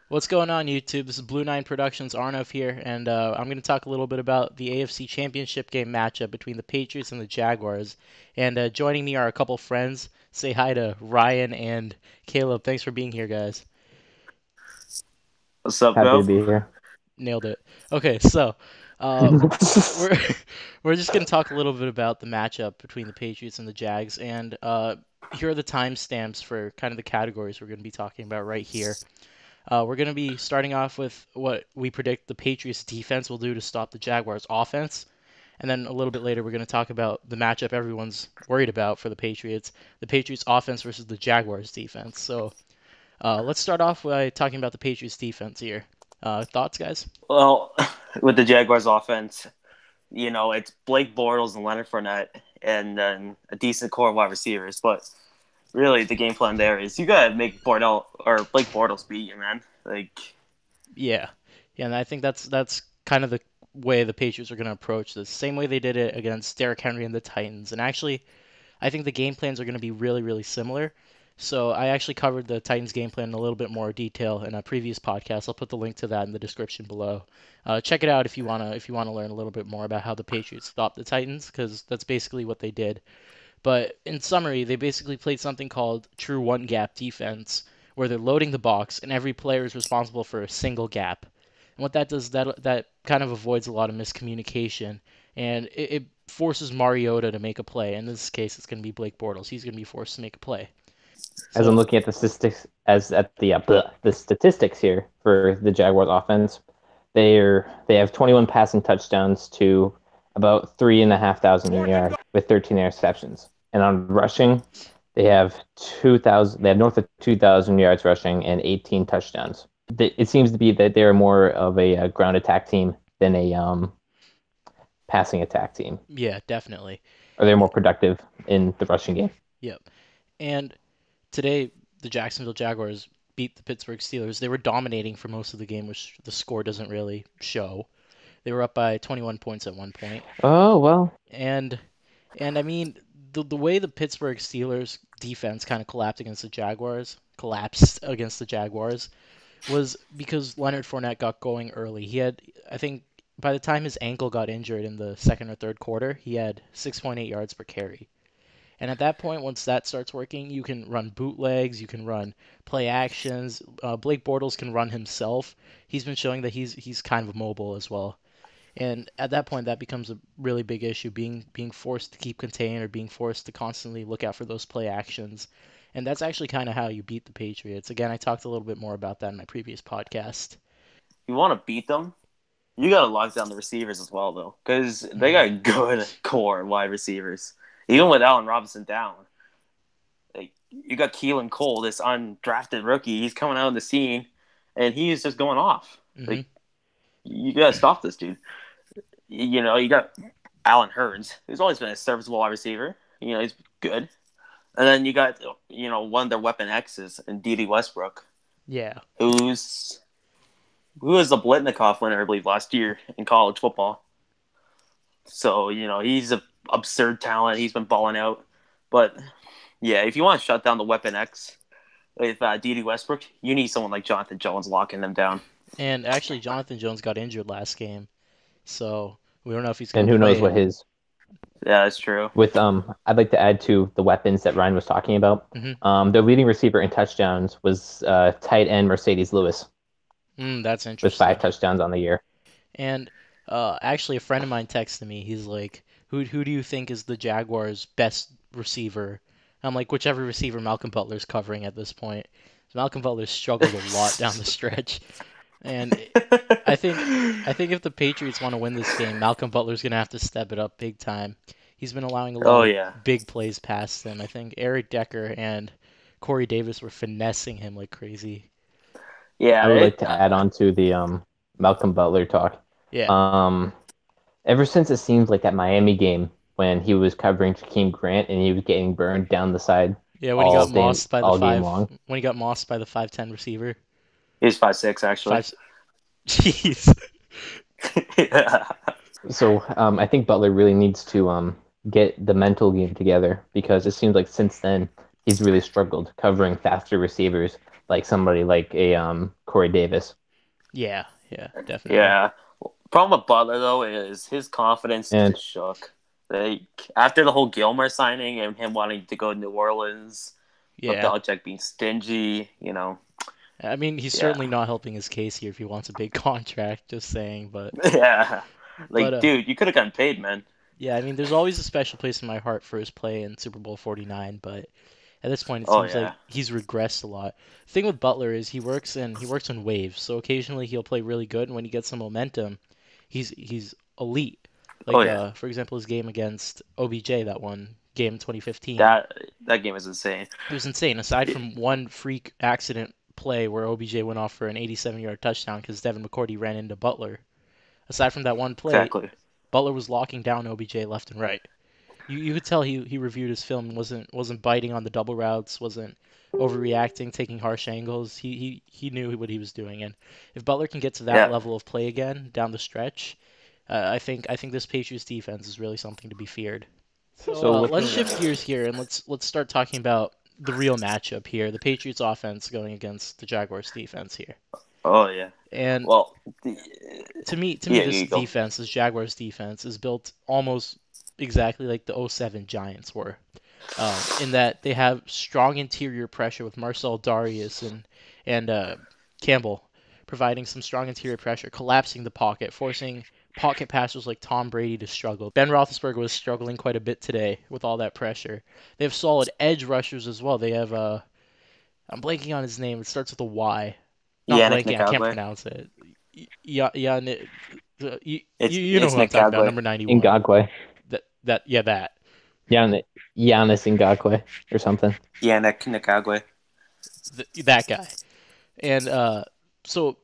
What's going on, YouTube? This is Blue Nine Productions, Arnav here, and I'm going to talk a little bit about the AFC Championship game matchup between the Patriots and the Jaguars. And joining me are a couple friends. Say hi to Ryan and Caleb. Thanks for being here, guys. What's up, Happy to bro? be here. Nailed it. Okay, so uh, we're we're just going to talk a little bit about the matchup between the Patriots and the Jags, and here are the timestamps for kind of the categories we're going to be talking about right here. We're going to be starting off with what we predict the Patriots defense will do to stop the Jaguars offense. And then a little bit later, we're going to talk about the matchup everyone's worried about for the Patriots offense versus the Jaguars defense. So let's start off by talking about the Patriots defense here. Thoughts, guys? Well, with the Jaguars offense, it's Blake Bortles and Leonard Fournette and then a decent core of wide receivers. But really, the game plan there is you got to make Bordell or Blake Bortles beat you, man. Yeah, yeah, and I think that's kind of the way the Patriots are going to approach this. Same way they did it against Derrick Henry and the Titans. And actually, I think the game plans are going to be really, really similar. So I actually covered the Titans game plan in a little bit more detail in a previous podcast. I'll put the link to that in the description below. Check it out if you wanna learn a little bit more about how the Patriots stopped the Titans, because that's basically what they did. But in summary, they basically played something called true one gap defense, where they're loading the box and every player is responsible for a single gap. And what that does, that kind of avoids a lot of miscommunication, and it forces Mariota to make a play. In this case, it's going to be Blake Bortles. He's going to be forced to make a play. As I'm So looking at the statistics, the statistics here for the Jaguars offense, they have 21 passing touchdowns to about 3,500 yards with 13 interceptions, and on rushing, they have 2,000. They have north of 2,000 yards rushing and 18 touchdowns. It seems to be that they are more of a ground attack team than a passing attack team, yeah, definitely. or they're more productive in the rushing game. Yep. And today, the Jacksonville Jaguars beat the Pittsburgh Steelers. They were dominating for most of the game, which the score doesn't really show. They were up by 21 points at one point. Oh well, And I mean, the way the Pittsburgh Steelers defense kind of collapsed against the Jaguars was because Leonard Fournette got going early. He had, I think, by the time his ankle got injured in the second or third quarter, he had 6.8 yards per carry. And at that point, once that starts working, you can run bootlegs, you can run play actions. Blake Bortles can run himself. He's been showing that he's kind of mobile as well. And at that point, that becomes a really big issue, being forced to keep contained or being forced to constantly look out for those play actions. And that's actually kind of how you beat the Patriots. Again, I talked a little bit more about that in my previous podcast. You want to beat them, you got to lock down the receivers as well, though, because they Hmm. got good core wide receivers. Even with Allen Robinson down, you got Keelan Cole, this undrafted rookie. He's coming out on the scene, and he's just going off. Hmm. Like you got to stop this dude. You got Allen Hurns, who's always been a serviceable wide receiver. He's good. And then you got, one of their weapon X's in D.D. Westbrook, Yeah. who's who was the Blitnikoff winner, I believe, last year in college football. So, he's an absurd talent. He's been balling out. But, yeah, if you want to shut down the weapon X with D.D. Westbrook, you need someone like Jonathan Jones locking them down. And actually, Jonathan Jones got injured last game, so we don't know if he's going and to who knows play. what his Yeah, that's true. with I'd like to add to the weapons that Ryan was talking about. Hmm. Their leading receiver in touchdowns was tight end Mercedes Lewis That's with five interesting. touchdowns on the year. And actually, a friend of mine texted me. He's like, "Who do you think is the Jaguars' best receiver?" I'm like, "Whichever receiver Malcolm Butler's covering at this point." So Malcolm Butler struggled a lot down the stretch, and I think I think if the Patriots want to win this game, Malcolm Butler's gonna have to step it up big time. He's been allowing a lot Oh, of yeah. big plays past him. I think Eric Decker and Corey Davis were finessing him like crazy. I Yeah, would like to add on to the Malcolm Butler talk. Yeah, Um, Ever since it seems like that Miami game when he was covering Jakeem Grant and he was getting burned down the side yeah. all game long. When he got mossed by the 5'10" receiver. he's 5'6", actually. Five. Jeez. Yeah. So I think Butler really needs to get the mental game together because it seems like since then he's really struggled covering faster receivers like somebody like a Corey Davis. Yeah, yeah, definitely. Yeah. Problem with Butler though is his confidence And just shook. Like after the whole Gilmore signing and him wanting to go to New Orleans, but Yeah. Belichick being stingy, I mean, he's yeah, certainly not helping his case here if he wants a big contract, just saying, yeah. but Like, dude, you could have gotten paid, man. yeah, I mean, there's always a special place in my heart for his play in Super Bowl 49, but at this point it Oh seems like yeah, he's regressed a lot. The thing with Butler is he works in waves. So occasionally he'll play really good and when he gets some momentum, he's elite. oh Like yeah. for example his game against OBJ, that one game in 2015. That game is insane. It was insane aside from one freak accident play where OBJ went off for an 87-yard touchdown because Devin McCourty ran into Butler. Aside from that one play, Exactly. Butler was locking down OBJ left and right. You could tell he reviewed his film, wasn't biting on the double routes, wasn't overreacting, taking harsh angles. He knew what he was doing, and if Butler can get to that Yeah. level of play again down the stretch, I think this Patriots defense is really something to be feared. So so let's looking shift gears here and let's start talking about the real matchup here, the Patriots offense going against the Jaguars defense here. Oh yeah. And Well, to me, yeah, this you go. defense, this Jaguars defense, is built almost exactly like the '07 Giants were, in that they have strong interior pressure with Marcel Darius and Campbell providing some strong interior pressure, collapsing the pocket, forcing pocket passers like Tom Brady to struggle. Ben Roethlisberger was struggling quite a bit today with all that pressure. They have solid edge rushers as well. They have I'm blanking on his name. It starts with a Y. Not Yannick blanking. I can't Ngakwe. pronounce it. Yeah, yeah. You know It's who I'm talking about. Ngakwe. Number 91. Ngakwe, That. Giannis Ngakwe or something. Yannick Ngakwe. That guy. And so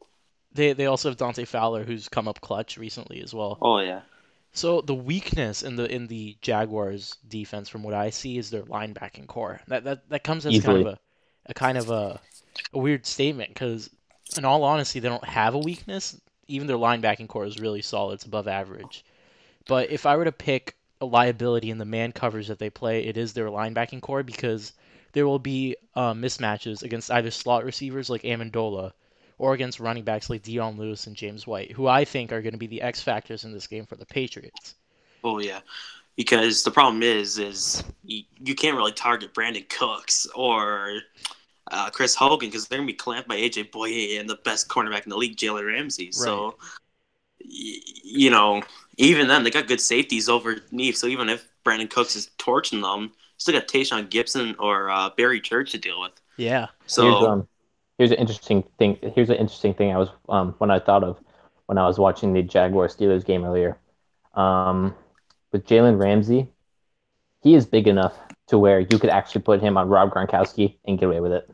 they also have Dante Fowler, who's come up clutch recently as well. Oh yeah. So the weakness in the Jaguars defense, from what I see, is their linebacking core. That comes as kind of Easily. a weird statement because, in all honesty, they don't have a weakness. Even their linebacking core is really solid; it's above average. But if I were to pick a liability in the man covers that they play, it is their linebacking core because there will be mismatches against either slot receivers like Amendola or against running backs like Dion Lewis and James White, who I think are going to be the X factors in this game for the Patriots. Oh yeah. Because the problem is you can't really target Brandon Cooks or Chris Hogan because they're gonna be clamped by AJ Boye and the best cornerback in the league, Jalen Ramsey. Right. So even then they got good safeties overneath. So even if Brandon Cooks is torching them, still got Tayshaun Gibson or Barry Church to deal with. Yeah. So Here's an interesting thing. Here's an interesting thing I was when I thought of when I was watching the Jaguar Steelers game earlier. With Jalen Ramsey, he is big enough to where you could actually put him on Rob Gronkowski and get away with it.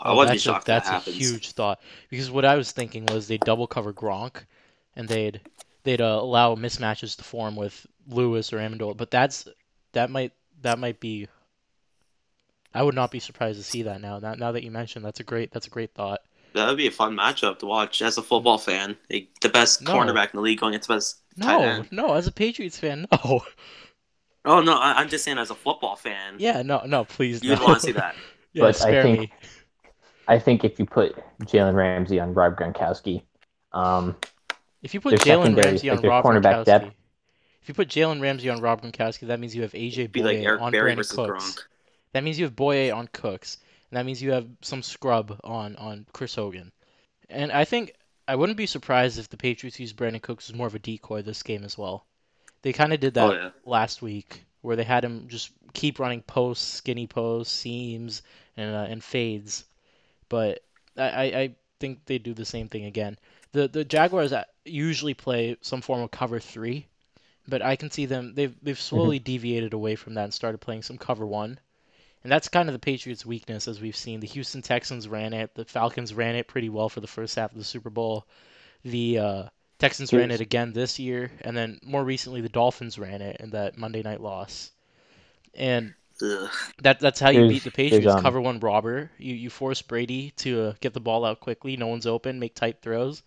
I Oh, wouldn't be that's a shocked if that's that a happens. huge thought because what I was thinking was they'd double cover Gronk and they'd allow mismatches to form with Lewis or Amendola, but that might that might be. I would not be surprised to see that now. Now that you mentioned, that's a great thought. That would be a fun matchup to watch as a football fan. The best No, cornerback in the league going against the best tight no, end. no. As a Patriots fan, no. Oh no, I'm just saying as a football fan, Yeah, no, no. Please, you'd no. want to see that. Yeah, But spare me. I think if you put Jalen Ramsey on Rob Gronkowski, um, If you put their Jalen secondary, Ramsey like on their Rob cornerback Gronkowski, depth, if you put Jalen Ramsey on Rob Gronkowski, that means you have AJ Be like Boye Eric on Berry Brandon versus Cooks. Gronk. That means you have Boye on Cooks, and that means you have some scrub on Chris Hogan. And I think I wouldn't be surprised if the Patriots use Brandon Cooks as more of a decoy this game as well. They kind of did Oh that yeah, last week, where they had him just keep running posts, skinny posts, seams, and fades. But I think they do the same thing again. The Jaguars usually play some form of cover three, but I can see them they've slowly Mhm. deviated away from that and started playing some cover one. And that's kind of the Patriots' weakness, as we've seen. The Houston Texans ran it. The Falcons ran it pretty well for the first half of the Super Bowl. The Texans ran it here's again this year, and then more recently the Dolphins ran it in that Monday night loss. And ugh. that's how you beat the here's Patriots. Cover one robber. You force Brady to get the ball out quickly. No one's open. Make tight throws.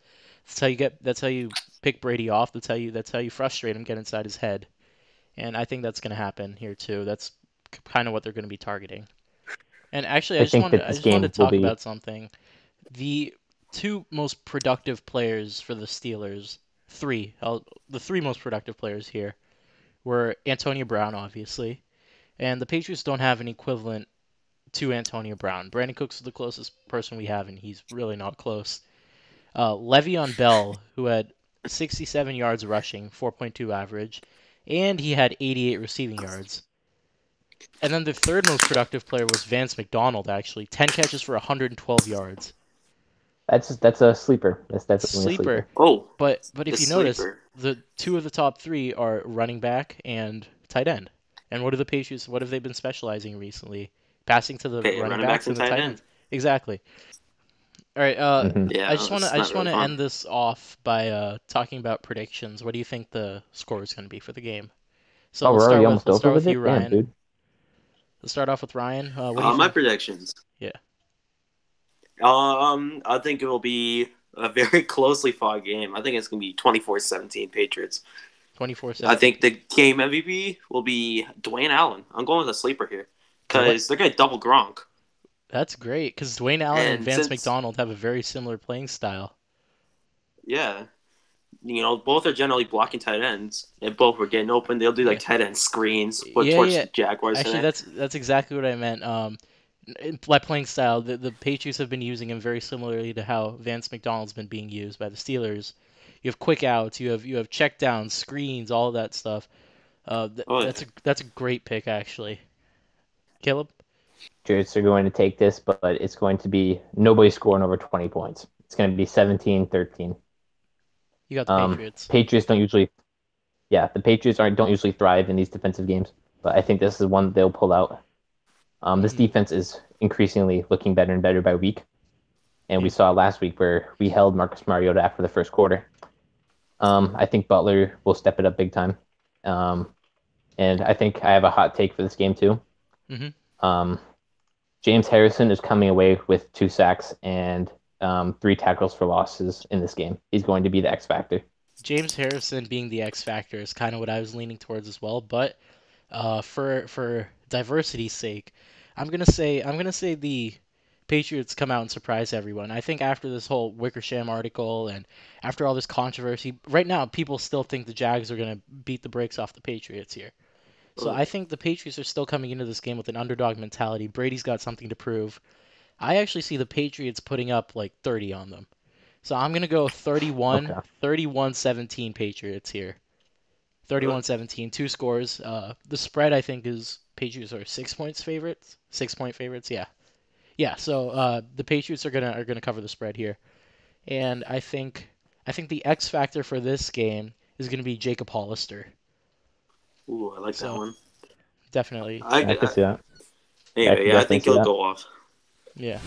That's how you pick Brady off. That's how you frustrate him. Get inside his head. And I think that's going to happen here too. That's kind of what they're going to be targeting. And actually, I think that I this just wanted game to will talk be. about something. The two most productive players for the Steelers, the three most productive players here were Antonio Brown, obviously, and the Patriots don't have an equivalent to Antonio Brown. Brandon Cooks is the closest person we have, and he's really not close. Le'Veon Bell, who had 67 yards rushing, 4.2 average, and he had 88 receiving yards. And then the third most productive player was Vance McDonald, actually, 10 catches for 112 yards. That's a sleeper. That's definitely a Sleeper, sleeper. Oh, but the if you notice, sleeper. the two of the top three are running back and tight end. And what are the Patriots? What have they been specializing recently? Passing to the running Running backs backs and and the tight tight end. ends. Exactly. All right. Hmm. Yeah, I it's not just really wanna fun. end this off by talking about predictions. What do you think the score is going to be for the game? So Oh, we're already almost let's over start with with you, it. Damn, Ryan. dude. Let's start off with Ryan. What do you My think? predictions. Yeah, I think it will be a very closely fought game. I think it's going to be 24-17 Patriots. 24-17. I think the game MVP will be Dwayne Allen. I'm going with a sleeper here What? because they're going to double Gronk. That's great because Dwayne Allen and And Vance since, McDonald have a very similar playing style. yeah, both are generally blocking tight ends. And both were getting open. They'll do Yeah, like tight end screens with yeah, towards yeah. the Jaguars Actually, tonight. that's exactly what I meant. By playing style, the Patriots have been using him very similarly to how Vance McDonald's been being used by the Steelers. You have quick outs, you have check downs, screens, all of that stuff. Oh, yeah. That's a great pick actually. Caleb, Patriots are going to take this, but it's going to be nobody scoring over 20 points. It's going to be 17-13. you got the Patriots. Patriots don't usually, yeah, the Patriots aren't don't usually thrive in these defensive games, but I think this is one they'll pull out. This Hmm. defense is increasingly looking better and better by week, and we Yeah. saw last week where we held Marcus Mariota after the first quarter. I think Butler will step it up big time, um, and I think I have a hot take for this game too. Hmm. Um, James Harrison is coming away with 2 sacks and 3 tackles for losses in this game. He's going to be the X factor. James Harrison being the X factor is kind of what I was leaning towards as well, but for diversity's sake, I'm gonna say the Patriots come out and surprise everyone. I think after this whole Wickersham article and after all this controversy, right now people still think the Jags are gonna beat the brakes off the Patriots here. So Oh, I think the Patriots are still coming into this game with an underdog mentality. Brady's got something to prove. I actually see the Patriots putting up like 30 on them. So I'm gonna go Okay. 31-17 Patriots here. yeah. 31-17, two scores. The spread I think is Patriots are 6 points favorites. 6 point favorites, yeah. Yeah, so the Patriots are gonna cover the spread here. And I think the X factor for this game is gonna be Jacob Hollister. Ooh, I like that So one. definitely. I can see that. I Anyway, can yeah, I definitely think see he'll that. go off. Yeah.